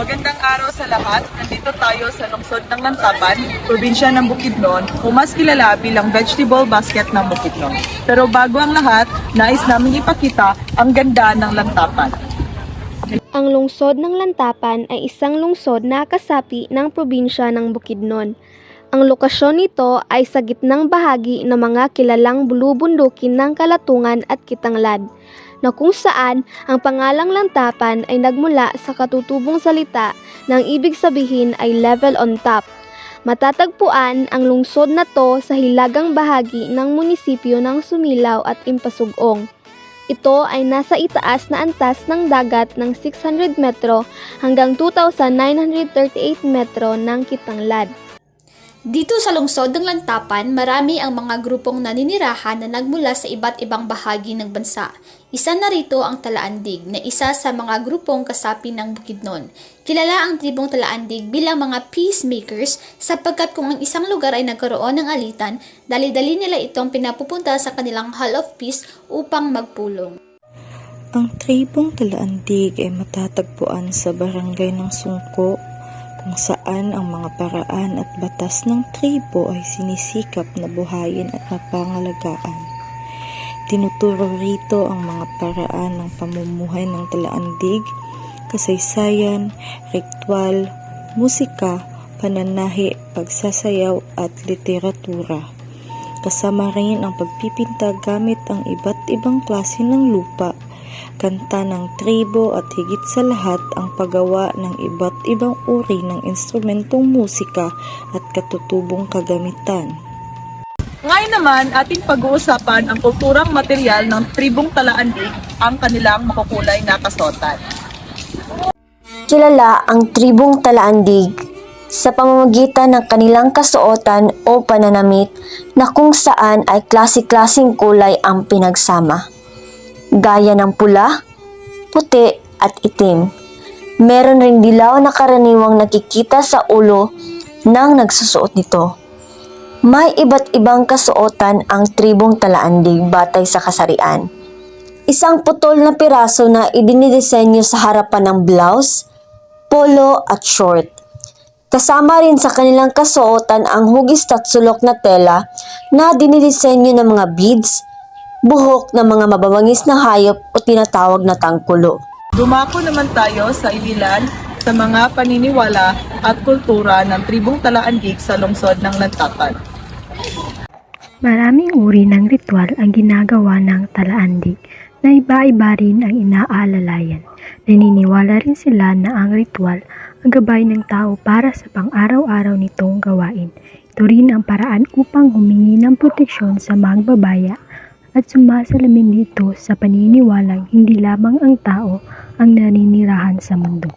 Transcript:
Magandang araw sa lahat. Nandito tayo sa lungsod ng Lantapan, probinsya ng Bukidnon, o mas kilala bilang vegetable basket ng Bukidnon. Pero bago ang lahat, nais namin ipakita ang ganda ng Lantapan. Ang lungsod ng Lantapan ay isang lungsod na kasapi ng probinsya ng Bukidnon. Ang lokasyon nito ay sa gitnang bahagi ng mga kilalang bulubundukin ng Kalatungan at Kitanglad, na kung saan ang pangalang Lantapan ay nagmula sa katutubong salita na ang ibig sabihin ay level on top. Matatagpuan ang lungsod na to sa hilagang bahagi ng munisipyo ng Sumilao at Impasugong. Ito ay nasa itaas na antas ng dagat ng 600 metro hanggang 2,938 metro ng Kitanglad. Dito sa lungsod ng Lantapan, marami ang mga grupong naninirahan na nagmula sa iba't ibang bahagi ng bansa. Isa na rito ang Talaandig, na isa sa mga grupong kasapi ng Bukidnon. Kilala ang tribong Talaandig bilang mga peacemakers sapagkat kung ang isang lugar ay nagkaroon ng alitan, dali-dali nila itong pinapupunta sa kanilang Hall of Peace upang magpulong. Ang tribong Talaandig ay matatagpuan sa barangay ng Sungko, kung saan ang mga paraan at batas ng tribo ay sinisikap na buhayin at mapangalagaan. Tinuturo rito ang mga paraan ng pamumuhay ng Talaandig, kasaysayan, ritual, musika, pananahi, pagsasayaw at literatura. Kasama rin ang pagpipinta gamit ang iba't ibang klase ng lupa, kanta ng tribo at higit sa lahat ang paggawa ng iba't ibang uri ng instrumentong musika at katutubong kagamitan. Ngayon naman, ating pag-uusapan ang kulturang material ng tribong Talaandig, ang kanilang makukulay na kasuotan. Kilala ang tribong Talaandig sa pamamagitan ng kanilang kasuotan o pananamit na kung saan ay klase-klaseng kulay ang pinagsama, gaya ng pula, puti at itim. Meron ring dilaw na karaniwang nakikita sa ulo ng nagsusuot nito. May iba't ibang kasuotan ang tribong Talaandig batay sa kasarian. Isang putol na piraso na idinidisenyo sa harapan ng blouse, polo at short. Kasama rin sa kanilang kasuotan ang hugis at sulok na tela na dinidisenyo ng mga beads, buhok ng mga mababangis na hayop o tinatawag na tangkulo. Dumako naman tayo sa ilan sa mga paniniwala at kultura ng tribong Talaandig sa lungsod ng Lantapan. Maraming uri ng ritual ang ginagawa ng Talaandig na iba-iba rin ang inaalalayan. Naniniwala rin sila na ang ritual ang gabay ng tao para sa pang-araw-araw nitong gawain. Ito rin ang paraan upang humingi ng proteksyon sa magbabaya at sumasalamin dito sa paniniwalang hindi lamang ang tao ang naninirahan sa mundo.